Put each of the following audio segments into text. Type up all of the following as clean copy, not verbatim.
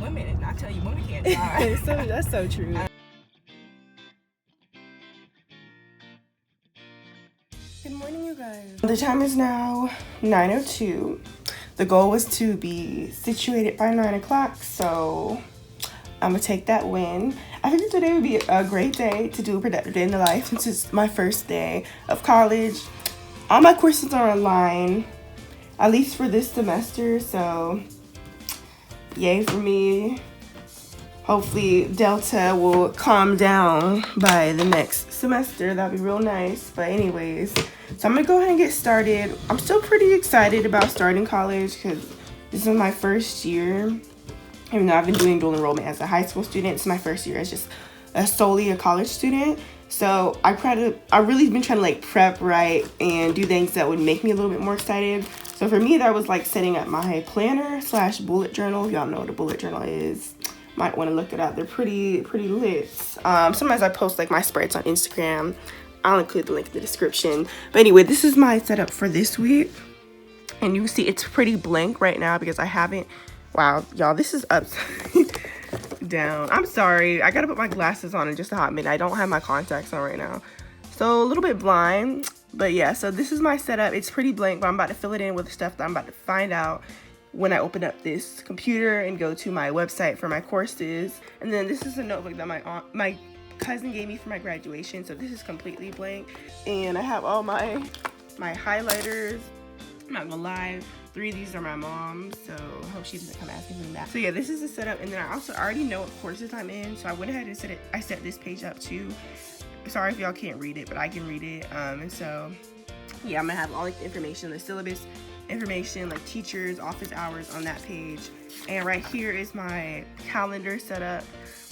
women, and I tell you, women can't drive. So that's so true. Good morning, you guys. The time is now 9:02. The goal was to be situated by 9 o'clock, so I'm gonna take that win. I think today would be a great day to do a productive day in the life since it's my first day of college. All my courses are online, at least for this semester, so yay for me. Hopefully Delta will calm down by the next semester. That'd be real nice. But anyways, so I'm gonna go ahead and get started. I'm still pretty excited about starting college because this is my first year. Even though I've been doing dual enrollment as a high school student, it's my first year as just solely a college student. So I really been trying to like prep right and do things that would make me a little bit more excited. So for me, that was like setting up my planner / bullet journal. If y'all know what a bullet journal is, might want to look it up. They're pretty lit. Sometimes I post like my spreads on Instagram. I'll include the link in the description. But anyway, this is my setup for this week. And you can see it's pretty blank right now because I haven't. Wow, y'all, this is upside down. I'm sorry. I gotta put my glasses on in just a hot minute. I don't have my contacts on right now. So a little bit blind. But yeah, so this is my setup. It's pretty blank, but I'm about to fill it in with the stuff that I'm about to find out when I open up this computer and go to my website for my courses. And then this is a notebook that my cousin gave me for my graduation, so this is completely blank. And I have all my highlighters. I'm not gonna lie, 3 of these are my mom's, so I hope she doesn't come asking me that. So yeah, this is the setup, and then I already know what courses I'm in, so I went ahead and set this page up too. Sorry if y'all can't read it, but I can read it. And so yeah, I'm gonna have all like the information, the syllabus information, like teachers, office hours on that page. And right here is my calendar setup.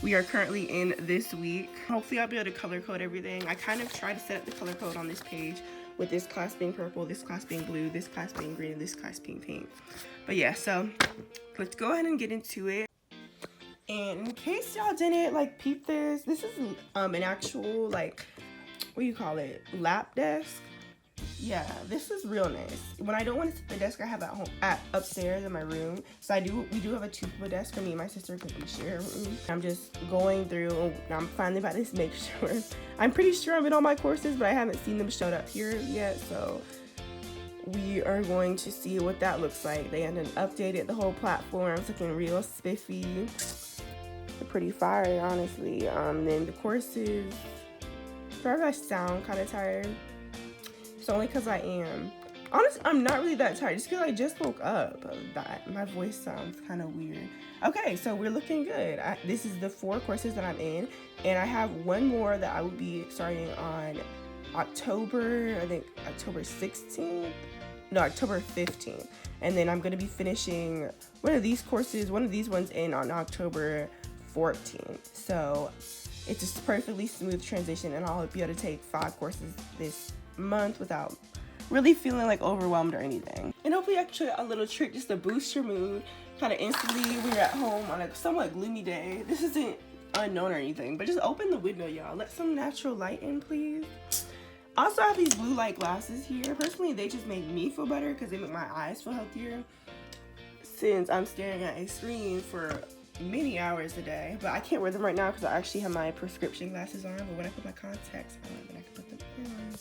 We are currently in this week. Hopefully I'll be able to color code everything. I kind of try to set up the color code on this page with this class being purple, this class being blue, this class being green, and this class being pink. But yeah, so let's go ahead and get into it. And in case y'all didn't like peep this is an actual like, what do you call it, lap desk. Yeah, this is real nice. When I don't want to sit at the desk I have upstairs in my room, so we do have a 2-people desk for me and my sister because we share a room. I'm just going through, and I'm finally about to make sure. I'm pretty sure I'm in all my courses, but I haven't seen them showed up here yet, so we are going to see what that looks like. They haven't updated the whole platform. It's looking real spiffy. They're pretty fire, honestly. Then the courses, sorry if I sound kind of tired. It's only because I am. Honestly, I'm not really that tired. Just because I just woke up. My voice sounds kind of weird. Okay, so we're looking good. This is the 4 courses that I'm in. And I have one more that I will be starting on October 16th. No, October 15th. And then I'm going to be finishing one of these ones in on October 14th. So it's just a perfectly smooth transition. And I'll be able to take 5 courses this month without really feeling like overwhelmed or anything. And hopefully actually a little trick just to boost your mood kind of instantly when you're at home on a somewhat gloomy day. This isn't unknown or anything, but just open the window, y'all. Let some natural light in, please. Also, I have these blue light glasses here. Personally, they just make me feel better because they make my eyes feel healthier since I'm staring at a screen for many hours a day. But I can't wear them right now because I actually have my prescription glasses on, but when I put my contacts on, then I can put them on.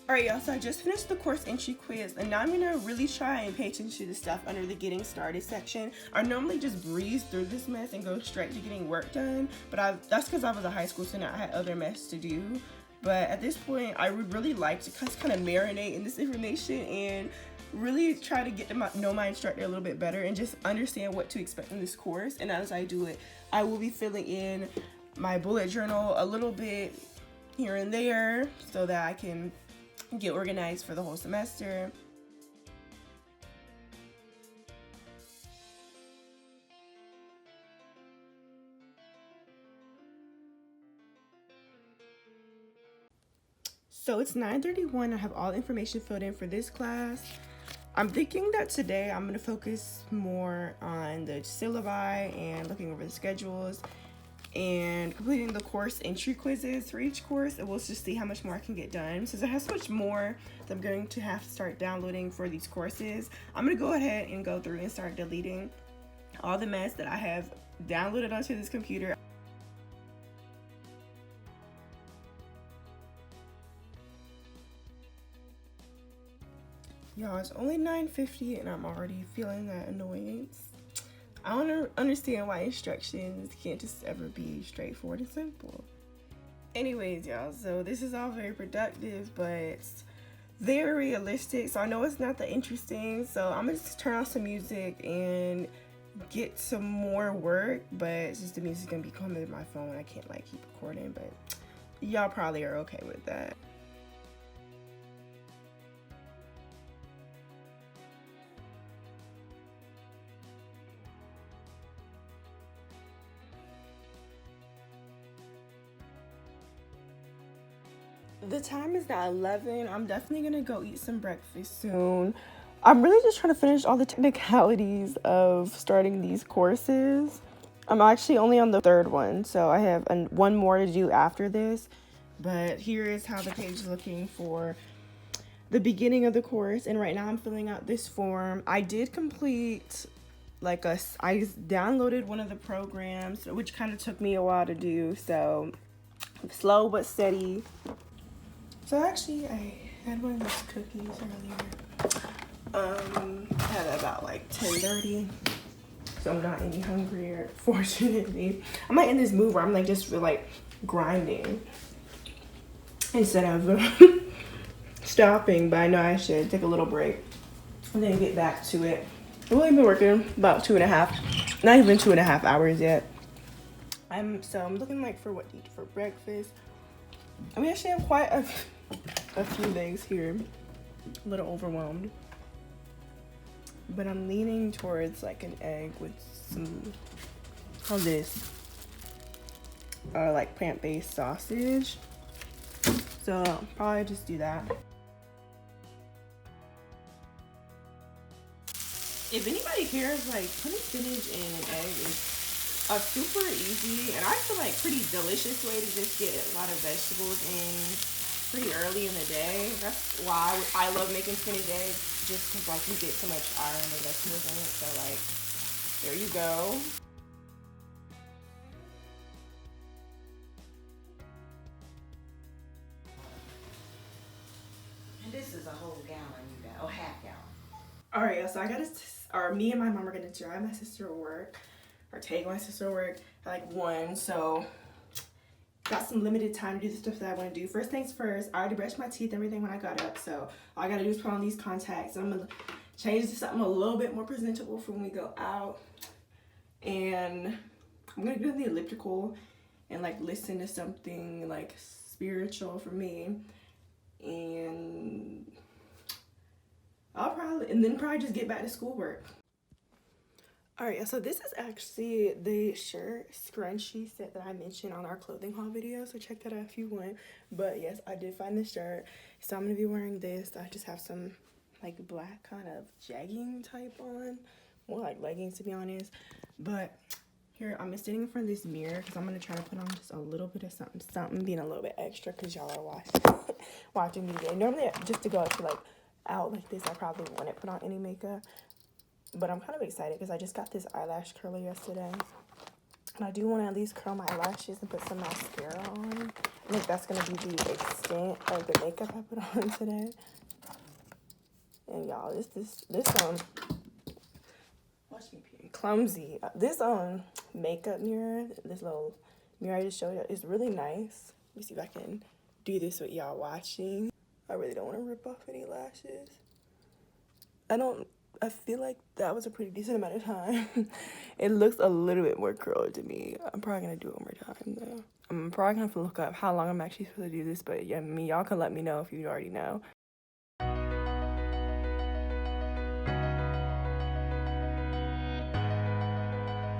Alright, y'all, so I just finished the course entry quiz, and now I'm gonna really try and pay attention to the stuff under the getting started section. I normally just breeze through this mess and go straight to getting work done, but that's because I was a high school student. I had other mess to do. But at this point, I would really like to kind of marinate in this information and really try to get to know my instructor a little bit better and just understand what to expect in this course. And as I do it, I will be filling in my bullet journal a little bit here and there so that I can get organized for the whole semester. So it's 9:31. I have all the information filled in for this class. I'm thinking that today I'm going to focus more on the syllabi and looking over the schedules and completing the course entry quizzes for each course, and we'll just see how much more I can get done. Since I have so much more that I'm going to have to start downloading for these courses, I'm going to go ahead and go through and start deleting all the mess that I have downloaded onto this computer. Y'all, it's only 9:50 and I'm already feeling that annoyance. I don't understand why instructions can't just ever be straightforward and simple. Anyways, y'all, so this is all very productive, but very realistic. So I know it's not that interesting. So I'm gonna just turn on some music and get some more work, but it's just the music's gonna be coming to my phone. I can't like keep recording, but y'all probably are okay with that. The time is now 11. I'm definitely gonna go eat some breakfast soon. I'm really just trying to finish all the technicalities of starting these courses. I'm actually only on the third one, so I have one more to do after this. But here is how the page is looking for the beginning of the course. And right now I'm filling out this form. I did complete I downloaded one of the programs, which kind of took me a while to do. So slow but steady. So actually, I had one of those cookies earlier. At about like 10:30. So I'm not any hungrier, fortunately. I might in this mood where I'm like just like grinding instead of stopping. But I know I should take a little break and then get back to it. I've only been working about 2.5, not even 2.5 hours yet. I'm looking like for what to eat for breakfast. I mean, actually, I have quite a few things here. A little overwhelmed, but I'm leaning towards like an egg with some like plant-based sausage. So I'll probably just do that. If anybody cares, like putting spinach in an egg is a super easy and I feel like pretty delicious way to just get a lot of vegetables in pretty early in the day. That's why I love making spinach eggs, just because like you get so much iron and vegetables in it. So like, there you go. And this is a whole gallon you got, or half gallon. All right, so me and my mom are gonna drive my sister to work, or take my sister to work at like 1. So got some limited time to do the stuff that I want to do. First things first, I already brushed my teeth and everything when I got up. So all I gotta do is put on these contacts. I'm gonna change to something a little bit more presentable for when we go out. And I'm gonna do the elliptical and like listen to something like spiritual for me. And then probably just get back to schoolwork. All right, so this is actually the shirt scrunchie set that I mentioned on our clothing haul video, so check that out if you want. But yes, I did find this shirt, so I'm gonna be wearing this. I just have some like black kind of jegging type on, more like leggings to be honest. But here I'm sitting in front of this mirror because I'm gonna try to put on just a little bit of something, being a little bit extra because y'all are watching me today. Normally, just to go out like this, I probably wouldn't put on any makeup. But I'm kind of excited because I just got this eyelash curler yesterday. And I do want to at least curl my eyelashes and put some mascara on. I think that's going to be the extent of the makeup I put on today. And y'all, this watch me pee. Clumsy. This makeup mirror, this little mirror I just showed you, is really nice. Let me see if I can do this with y'all watching. I really don't want to rip off any lashes. I feel like that was a pretty decent amount of time. It looks a little bit more curly to me. I'm probably going to do it one more time, though. I'm probably going to have to look up how long I'm actually supposed to do this, but yeah, y'all can let me know if you already know.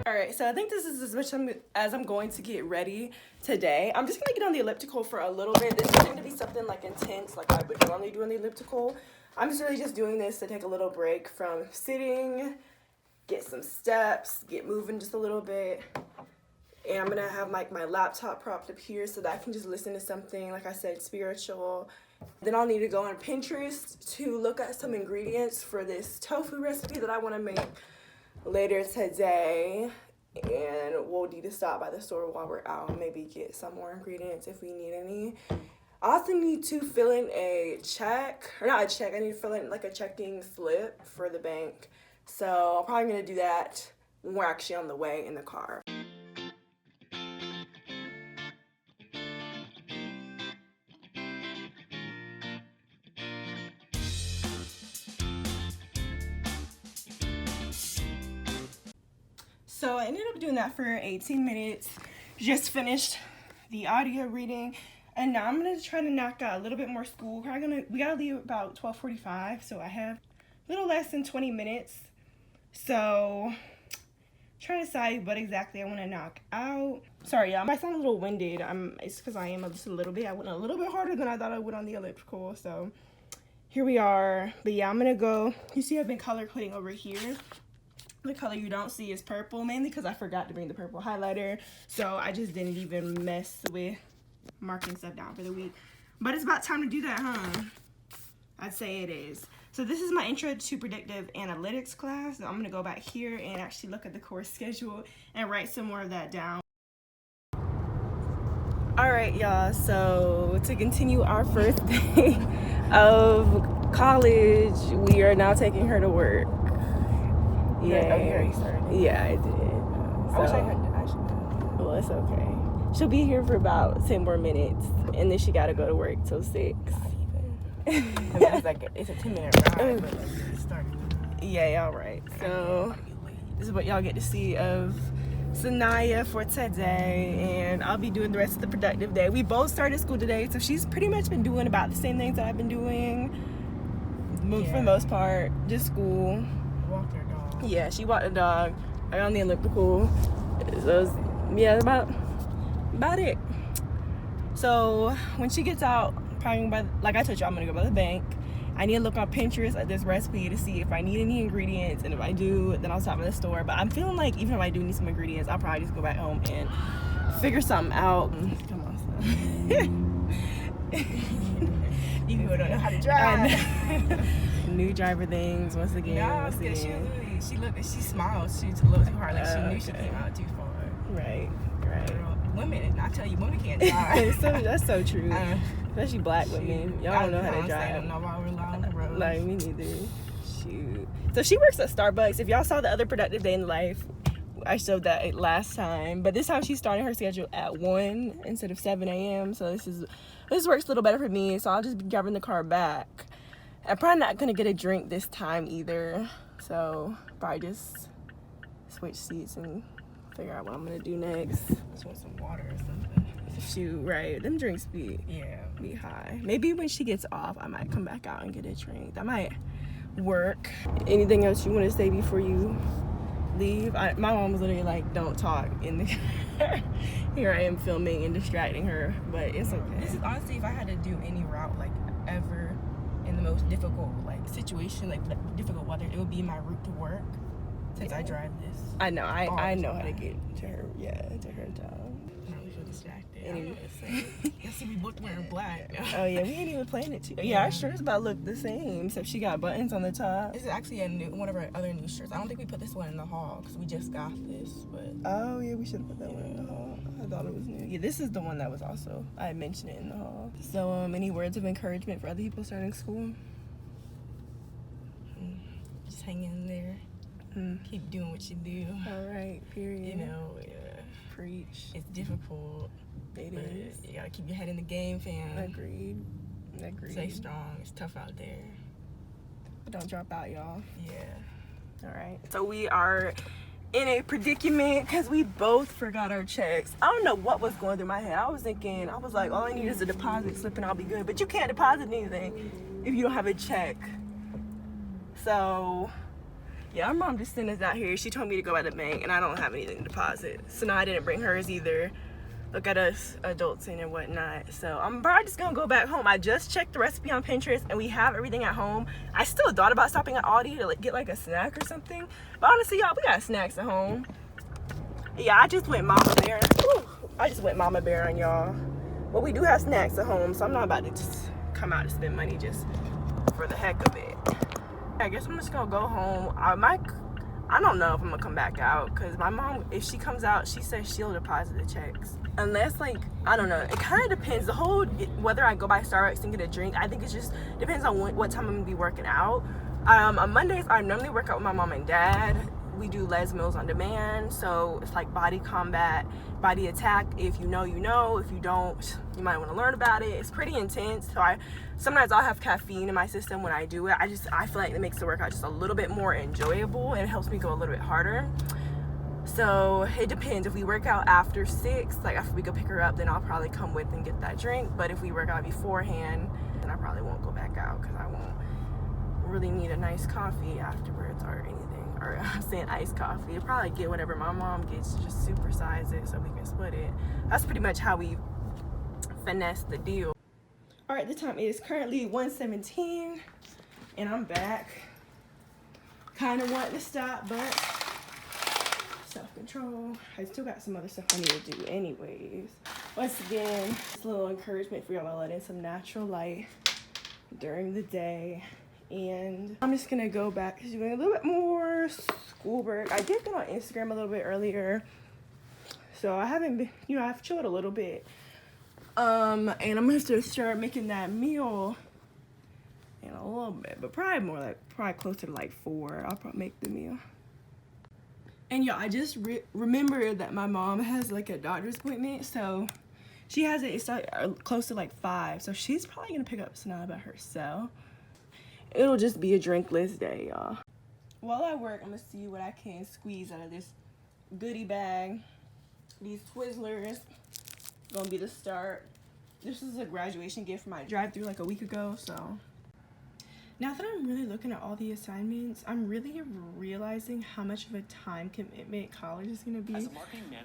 Alright, so I think this is as much as I'm going to get ready today. I'm just going to get on the elliptical for a little bit. This is going to be something like intense like I would normally do on the elliptical. I'm just really just doing this to take a little break from sitting, get some steps, get moving just a little bit. And I'm gonna have like my laptop propped up here so that I can just listen to something, like I said, spiritual. Then I'll need to go on Pinterest to look at some ingredients for this tofu recipe that I wanna make. later today, and we'll need to stop by the store while we're out, maybe get some more ingredients if we need any. I also need to fill in a check, or not a check, I need to fill in like a checking slip for the bank. So I'm probably gonna do that when we're actually on the way in the car. So I ended up doing that for 18 minutes, just finished the audio reading, and now I'm gonna try to knock out a little bit more school. We gotta leave about 12:45, so I have a little less than 20 minutes. So trying to decide what exactly I want to knock out. Sorry, y'all, I sound a little winded. It's because I am just a little bit. I went a little bit harder than I thought I would on the elliptical. So here we are. But yeah, I'm gonna go. You see, I've been color coding over here. The color you don't see is purple, mainly because I forgot to bring the purple highlighter. So I just didn't even mess with marking stuff down for the week. But it's about time to do that, huh? I'd say it is. So this is my intro to predictive analytics class. So I'm gonna go back here and actually look at the course schedule and write some more of that down. All right, y'all, so to continue our first day of college, we are now taking her to work. Yeah, Oh, you already started. Yeah, I did. I wish I had. Well, it's okay. She'll be here for about 10 more minutes, and then she gotta go to work till 6. It's like it's a 10-minute ride, but like it started. Yeah, y'all right. So this is what y'all get to see of Sanaya for today, and I'll be doing the rest of the productive day. We both started school today, so she's pretty much been doing about the same things that I've been doing for the most part, just school. Walked her dog. Yeah, she walked the dog. I got on the elliptical. So yeah, about it. So when she gets out, probably like I told you, I'm gonna go by the bank. I need to look on Pinterest at this recipe to see if I need any ingredients, and if I do, then I'll stop at the store. But I'm feeling like even if I do need some ingredients, I'll probably just go back home and figure something out. Come on, son. You people don't know how to drive. New driver things once again. No, because she smiled. She took a little too hard. Like she knew she came out too far. Right. Girl, women, I tell you, women can't drive. That's so true. Especially black women. Y'all don't know how to drive. I don't know why we're on the road. Like, me neither. Shoot. So she works at Starbucks. If y'all saw the other productive day in life, I showed that last time. But this time she's starting her schedule at 1 instead of 7 a.m. So this works a little better for me. So I'll just be driving the car back. I'm probably not going to get a drink this time either. So probably just switch seats and figure out what I'm going to do next. Just want some water or something. Shoot, right. Them drinks be high. Maybe when she gets off, I might come back out and get a drink. That might work. Anything else you want to say before you leave? My mom was literally like, don't talk in the car. Here I am filming and distracting her, but it's okay. This is honestly, if I had to do any route, like ever, in the most difficult like situation, like difficult weather, it would be my route to work, since I drive this. I know. I know how to get to her. Yeah, to her job. I was so distracted. Anyway. I see we both wearing black. Oh yeah, we ain't even playing it too. Yeah, our shirts about look the same, except she got buttons on the top. This is actually one of our other new shirts. I don't think we put this one in the haul because we just got this. But oh yeah, we should have put that one in the haul. I thought it was new. Yeah, this is the one that was also, I mentioned it in the haul. So any words of encouragement for other people starting school? Just hang in there. Keep doing what you do. All right, period. You know, preach. it's difficult. It is. You gotta keep your head in the game, fam. Agreed. Stay strong. It's tough out there. Don't drop out, y'all. Yeah. All right. So we are in a predicament because we both forgot our checks. I don't know what was going through my head. I was like, all I need is a deposit slip and I'll be good. But you can't deposit anything if you don't have a check. So yeah, our mom just sent us out here. She told me to go at the bank and I don't have anything to deposit. So now I didn't bring hers either. Look at us adults and whatnot. So I'm probably just gonna go back home. I just checked the recipe on Pinterest and we have everything at home. I still thought about stopping at Aldi to get like a snack or something. But honestly, y'all, we got snacks at home. Yeah, I just went Mama Bear. I just went Mama Bear on y'all. But we do have snacks at home, so I'm not about to just come out and spend money just for the heck of it. I guess I'm just gonna go home. I I don't know if I'm gonna come back out, because my mom, if she comes out, she says she'll deposit the checks. Unless, like, I don't know, it kind of depends. Whether I go by Starbucks and get a drink, I think it just depends on what time I'm gonna be working out. On Mondays, I normally work out with my mom and dad. We do Les Mills on demand, so it's like body combat, body attack. If you know, you know. If you don't, you might want to learn about it. It's pretty intense. So sometimes I'll have caffeine in my system when I do it. I feel like it makes the workout just a little bit more enjoyable, and it helps me go a little bit harder. So it depends. If we work out after 6, like after we go pick her up, then I'll probably come with and get that drink. But if we work out beforehand, then I probably won't go back out, because I won't really need a nice coffee afterwards or anything. Or I'm saying iced coffee. I'll probably get whatever my mom gets, just supersize it so we can split it. That's pretty much how we finesse the deal. All right, the time is currently 1:17, and I'm back. Kind of want to stop, but self-control. I still got some other stuff I need to do anyways. Once again, just a little encouragement for y'all to let in some natural light during the day. And I'm just gonna go back to doing a little bit more schoolwork. I did get on Instagram a little bit earlier, so I haven't been, I've chilled a little bit. And I'm gonna have to start making that meal in a little bit, but probably closer to like 4. I'll probably make the meal. And I just remembered that my mom has like a doctor's appointment, so she has it. It's like close to like 5, so she's probably gonna pick up Sanaa by herself. It'll just be a drinkless day, y'all. While I work, I'm gonna see what I can squeeze out of this goodie bag. These Twizzlers gonna be the start. This is a graduation gift from my drive-thru like a week ago, so. Now that I'm really looking at all the assignments, I'm really realizing how much of a time commitment college is gonna be.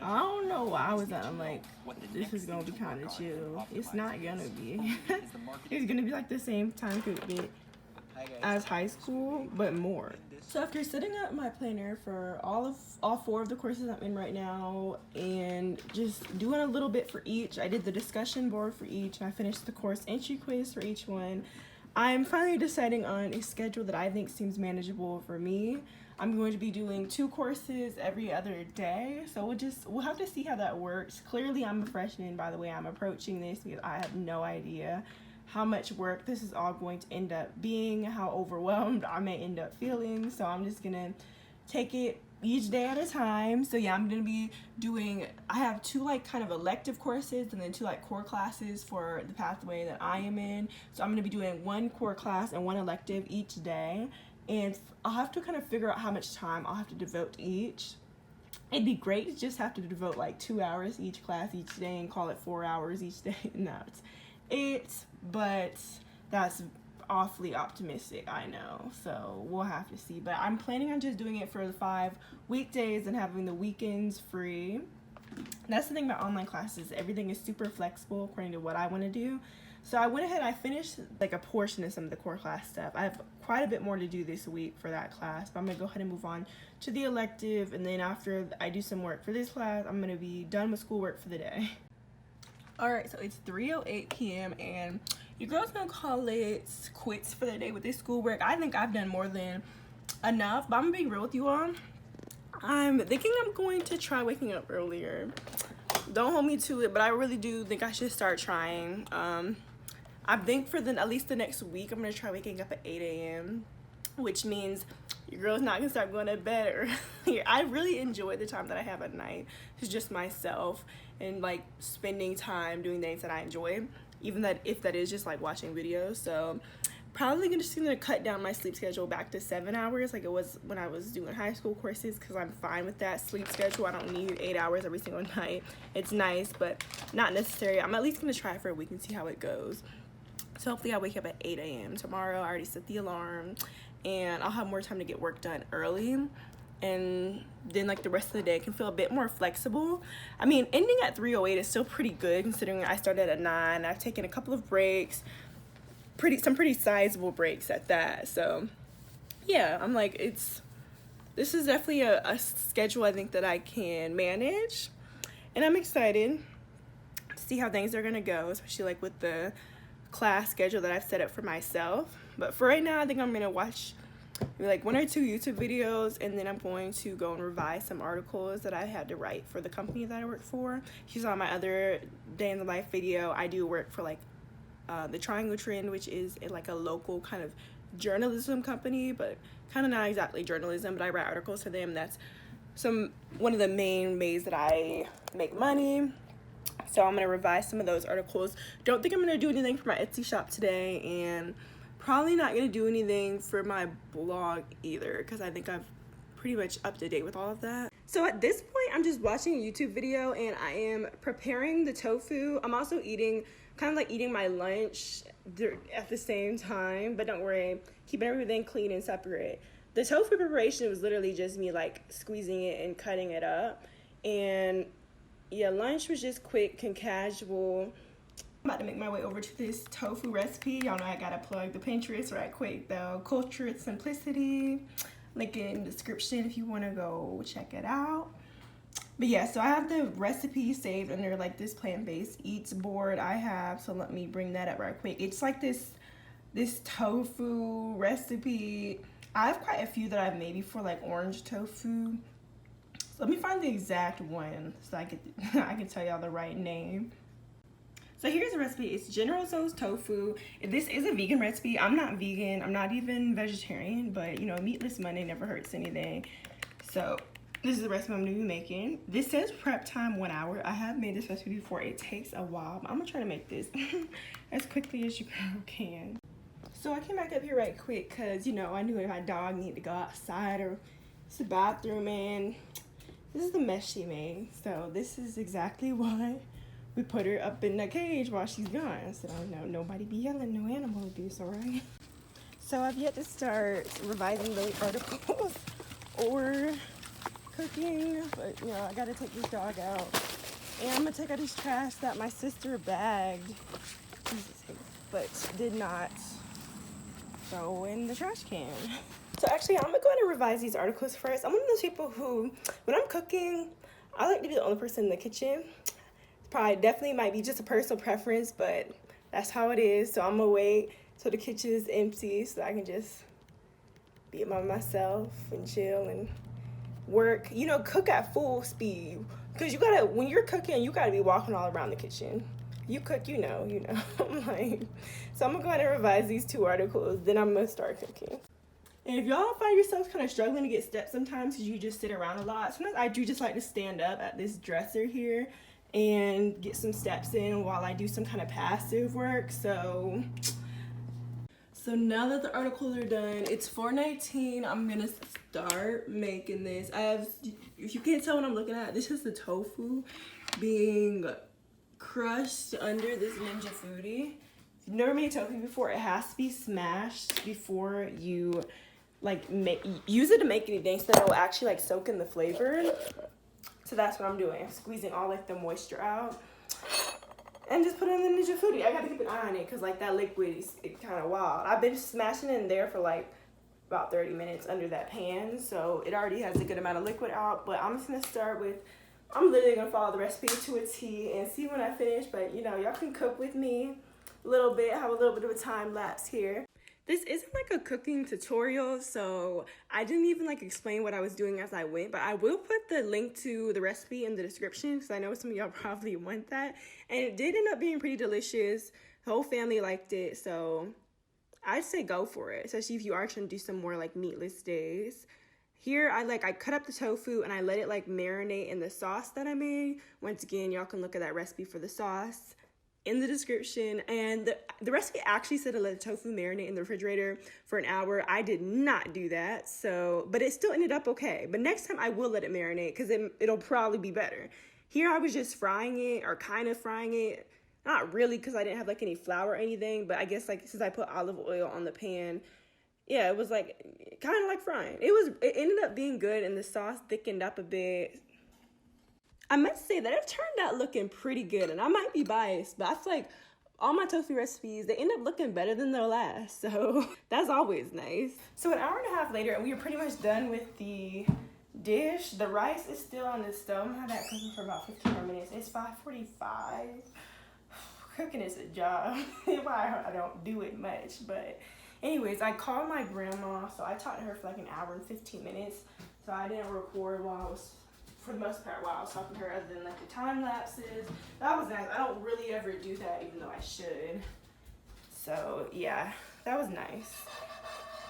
I don't know why I was at. I'm like, this is gonna be kind of chill. It's not gonna be. It's gonna be like the same time commitment as high school, but more. So after setting up my planner for all 4 of the courses I'm in right now, and just doing a little bit for each, I did the discussion board for each, and I finished the course entry quiz for each one. I'm finally deciding on a schedule that I think seems manageable for me. I'm going to be doing 2 courses every other day, so we'll have to see how that works. Clearly, I'm a freshman, by the way. I'm approaching this because I have no idea how much work this is all going to end up being, how overwhelmed I may end up feeling. So I'm just gonna take it each day at a time. So yeah, I'm gonna be doing, I have 2 like kind of elective courses and then 2 like core classes for the pathway that I am in. So I'm gonna be doing 1 core class and 1 elective each day. And I'll have to kind of figure out how much time I'll have to devote to each. It'd be great to just have to devote like 2 hours each class each day and call it 4 hours each day. No, but that's awfully optimistic, I know, so we'll have to see. But I'm planning on just doing it for the 5 weekdays and having the weekends free. That's the thing about online classes. Everything is super flexible according to what I want to do. So I went ahead, I finished like a portion of some of the core class stuff. I have quite a bit more to do this week for that class, but I'm gonna go ahead and move on to the elective, and then after I do some work for this class, I'm gonna be done with schoolwork for the day. All right, so it's 3:08 p.m. and your girl's gonna call it quits for the day with this schoolwork. I think I've done more than enough, but I'm gonna be real with you all. I'm thinking I'm going to try waking up earlier. Don't hold me to it, but I really do think I should start trying. I think for at least the next week, I'm gonna try waking up at 8 a.m., which means your girl's not gonna start going to bed earlier. I really enjoy the time that I have at night. It's just myself and like spending time doing things that I enjoy, even if that is just like watching videos. So probably just gonna cut down my sleep schedule back to 7 hours like it was when I was doing high school courses, because I'm fine with that sleep schedule. I don't need 8 hours every single night. It's nice, but not necessary. I'm at least gonna try for a week and see how it goes. So hopefully I wake up at 8 a.m. tomorrow. I already set the alarm, and I'll have more time to get work done early, and then like the rest of the day can feel a bit more flexible. I mean, ending at 3:08 is still pretty good considering I started at 9. I've taken a couple of breaks, some pretty sizable breaks at that. So yeah, I'm like, this is definitely a schedule I think that I can manage, and I'm excited to see how things are gonna go, especially like with the class schedule that I've set up for myself. But for right now, I think I'm gonna watch like 1 or 2 YouTube videos, and then I'm going to go and revise some articles that I had to write for the company that I work for. If you saw my other day in the life video, I do work for like the Triangle Trend, which is like a local kind of journalism company, but kind of not exactly journalism, but I write articles for them. That's one of the main ways that I make money. So I'm going to revise some of those articles. Don't think I'm going to do anything for my Etsy shop today, and probably not going to do anything for my blog either, because I think I'm pretty much up to date with all of that. So at this point, I'm just watching a YouTube video and I am preparing the tofu. I'm also eating my lunch at the same time, but don't worry, keeping everything clean and separate. The tofu preparation was literally just me like squeezing it and cutting it up. And yeah, lunch was just quick and casual. I'm about to make my way over to this tofu recipe. Y'all know I gotta plug the Pinterest right quick though. Cultured Simplicity. Link in the description if you wanna go check it out. But yeah, so I have the recipe saved under like this plant-based eats board I have. So let me bring that up right quick. It's like this tofu recipe. I have quite a few that I've made before, like orange tofu. So let me find the exact one so I can tell y'all the right name. So here's the recipe. It's General Tso's tofu. This is a vegan recipe. I'm not vegan. I'm not even vegetarian, but you know, meatless Monday never hurts anything. So this is the recipe I'm gonna be making. This says prep time 1 hour. I have made this recipe before. It takes a while, but I'm gonna try to make this as quickly as you can. So I came back up here right quick because, you know, I knew my dog needed to go outside or use the bathroom, and this is the mess she made. So this is exactly why we put her up in the cage while she's gone. So no, nobody be yelling, no animal abuse, all right? So I've yet to start revising the articles or cooking, but you know, I gotta take this dog out. And I'm gonna take out this trash that my sister bagged, but did not throw in the trash can. So actually, I'm gonna go ahead and revise these articles first. I'm one of those people who, when I'm cooking, I like to be the only person in the kitchen. Probably definitely might be just a personal preference, but that's how it is. So I'm gonna wait till the kitchen is empty so I can just be by myself and chill and work, you know, cook at full speed. Because you gotta, when you're cooking, you gotta be walking all around the kitchen. You cook, you know. Like, so I'm gonna go ahead and revise these 2 articles, then I'm gonna start cooking. And if y'all find yourselves kind of struggling to get steps sometimes because you just sit around a lot, sometimes I do just like to stand up at this dresser here and get some steps in while I do some kind of passive work. So now that the articles are done, it's 4:19. I'm gonna start making this. If you can't tell what I'm looking at, this is the tofu being crushed under this Ninja Foodie. If you've never made tofu before, it has to be smashed before you like use it to make anything, so that it will actually like soak in the flavor. So that's what I'm doing. I'm squeezing all like the moisture out and just put it in the Ninja Foodie. I gotta keep an eye on it because like that liquid is kind of wild. I've been smashing it in there for like about 30 minutes under that pan, so it already has a good amount of liquid out. But I'm just gonna start with, I'm literally gonna follow the recipe to a T and see when I finish. But you know, y'all can cook with me a little bit, have a little bit of a time lapse here. This isn't like a cooking tutorial, so I didn't even like explain what I was doing as I went, but I will put the link to the recipe in the description because I know some of y'all probably want that. And it did end up being pretty delicious. The whole family liked it, so I'd say go for it, especially if you are trying to do some more like meatless days. Here, I cut up the tofu and I let it like marinate in the sauce that I made. Once again, y'all can look at that recipe for the sauce in the description. And the recipe actually said to let the tofu marinate in the refrigerator for an hour. I did not do that, but it still ended up okay. But next time I will let it marinate because it'll probably be better. Here I was just frying it, or kind of frying it. Not really, because I didn't have like any flour or anything, but I guess like since I put olive oil on the pan, yeah, it was like kind of like frying. It ended up being good, and the sauce thickened up a bit. I must say that it turned out looking pretty good, and I might be biased, but I feel like all my tofu recipes, they end up looking better than their last, so that's always nice. So an hour and a half later, and we are pretty much done with the dish. The rice is still on the stove. I'm gonna have that cooking for about 15 more minutes. It's 5:45. Cooking is a job. Why I don't do it much, but Anyways, I called my grandma, so I talked to her for like an hour and 15 minutes. So I didn't record while I was, for the most part, while I was talking to her, other than like the time lapses. That was nice. I don't really ever do that, even though I should. So yeah, that was nice.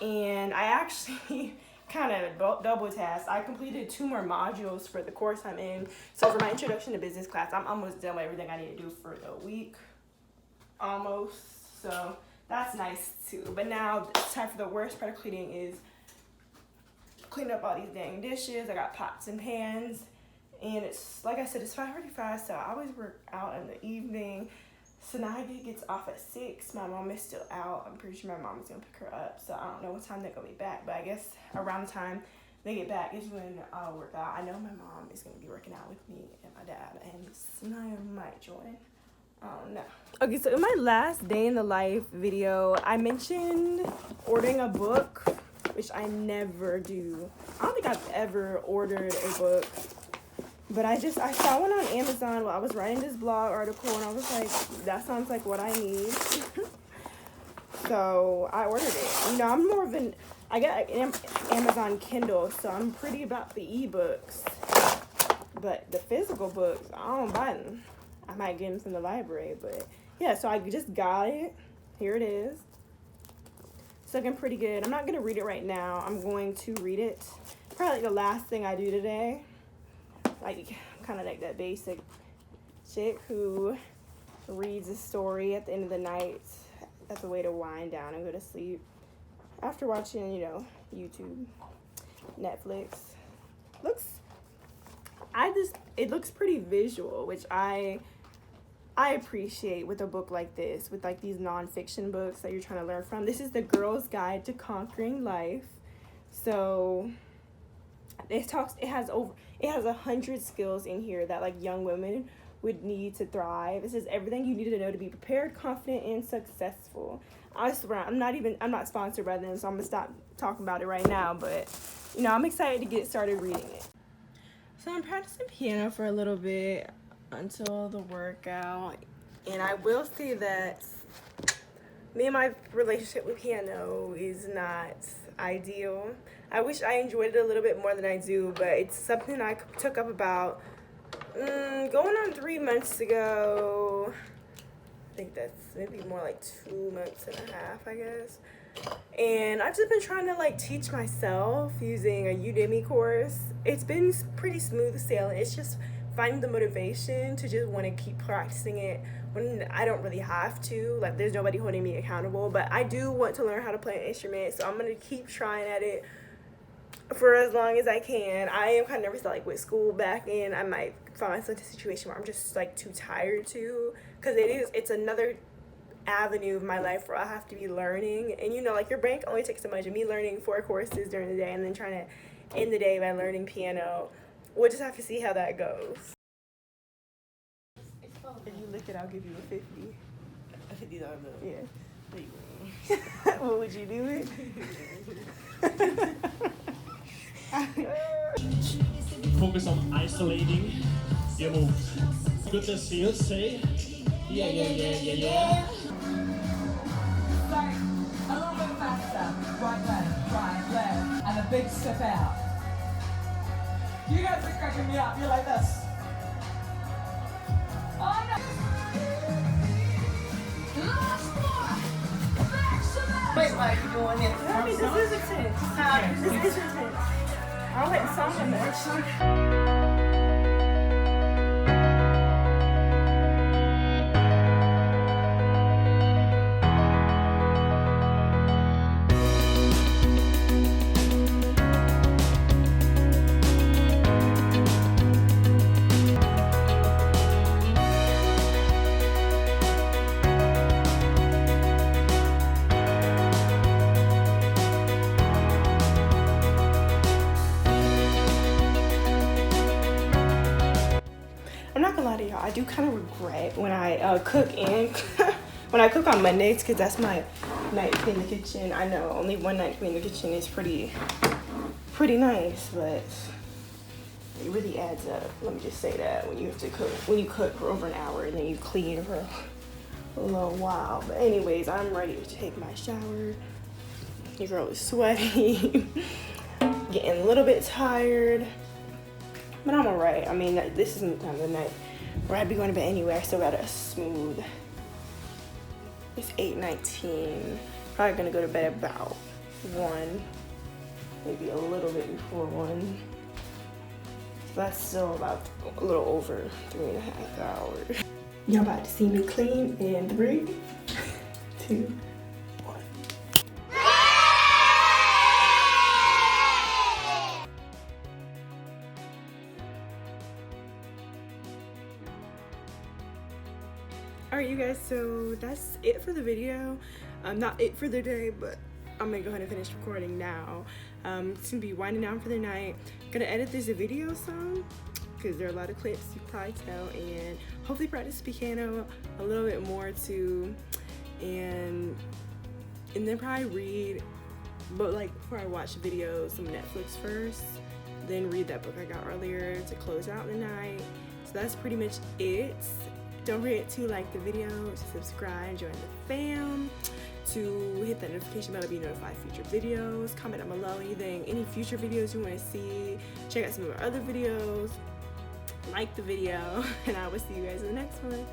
And I actually kind of double tasked. I completed 2 more modules for the course I'm in. So for my introduction to business class, I'm almost done with everything I need to do for the week, almost. So that's nice too. But now it's time for the worst part of cleaning is clean up all these dang dishes. I got pots and pans, and it's like I said, it's 5:45, so I always work out in the evening. So Nadia gets off at 6. My mom is still out. I'm pretty sure my mom is gonna pick her up, so I don't know what time they're gonna be back, but I guess around the time they get back is when I'll work out. I know my mom is gonna be working out with me and my dad, and Nadia might join. Oh no. Okay, so in my last day in the life video, I mentioned ordering a book, which I never do. I don't think I've ever ordered a book, but I saw one on Amazon while I was writing this blog article, and I was like, that sounds like what I need. So I ordered it. You know, I'm more of an, I got an Amazon Kindle, so I'm pretty about the ebooks, but the physical books, I don't buy them. I might get them from the library, but yeah, so I just got it. Here it is. It's looking pretty good. I'm not going to read it right now. I'm going to read it probably like the last thing I do today. Like, kind of like that basic chick who reads a story at the end of the night as a way to wind down and go to sleep after watching, you know, YouTube, Netflix. It looks pretty visual, which I appreciate with a book like this, with like these nonfiction books that you're trying to learn from. This is The Girl's Guide to Conquering Life. So it has 100 skills in here that like young women would need to thrive. It says everything you need to know to be prepared, confident, and successful. I swear, I'm not sponsored by them, so I'm gonna stop talking about it right now, but you know, I'm excited to get started reading it. So I'm practicing piano for a little bit until the workout, and I will say that me and my relationship with piano is not ideal. I wish I enjoyed it a little bit more than I do, but it's something I took up about going on 3 months ago. I think that's maybe more like 2 months and a half, I guess. And I've just been trying to like teach myself using a Udemy course. It's been pretty smooth sailing. It's just finding the motivation to just want to keep practicing it when I don't really have to. Like, there's nobody holding me accountable, but I do want to learn how to play an instrument, so I'm gonna keep trying at it for as long as I can. I am kind of nervous that like with school back in, I might find myself in a situation where I'm just like too tired to, because it's another avenue of my life where I have to be learning, and you know, like your brain only takes so much, and me learning 4 courses during the day and then trying to end the day by learning piano, we'll just have to see how that goes. If you lick it, I'll give you a 50. A $50 bill. Yeah. There you go. What would you do it? Focus on isolating your moves. Good to see you. Say, yeah. Right, a little bit faster. Right left, and a big step out. You guys are cracking me up. You're like this. Oh no! Last one. Back to that. Wait, why are you doing it? I mean, this is intense. This is intense. I don't like the song in there. I do kind of regret when I cook when I cook on Mondays, because that's my night to clean the kitchen. I know only one night to clean the kitchen is pretty nice, but it really adds up. Let me just say that when you cook for over an hour and then you clean for a little while. But anyways, I'm ready to take my shower. Your girl is sweaty, getting a little bit tired, but I'm alright. I mean, this isn't the time of the night where I'd be going to bed anyway. I still got a smooth. It's 8:19. Probably gonna go to bed about 1, maybe a little bit before 1. So that's still about a little over 3.5 hours. Y'all about to see me clean in 3, 2, 1. Alright you guys, so that's it for the video. Not it for the day, but I'm gonna go ahead and finish recording now. It's gonna be winding down for the night. Gonna edit this video some because there are a lot of clips you can probably tell, and hopefully practice piano a little bit more too, and then probably read, but like before I watch the video, some Netflix first, then read that book I got earlier to close out the night. So that's pretty much it. Don't forget to like the video, to subscribe, join the fam, to hit that notification bell to be notified of future videos. Comment down below any future videos you want to see. Check out some of our other videos. Like the video, and I will see you guys in the next one.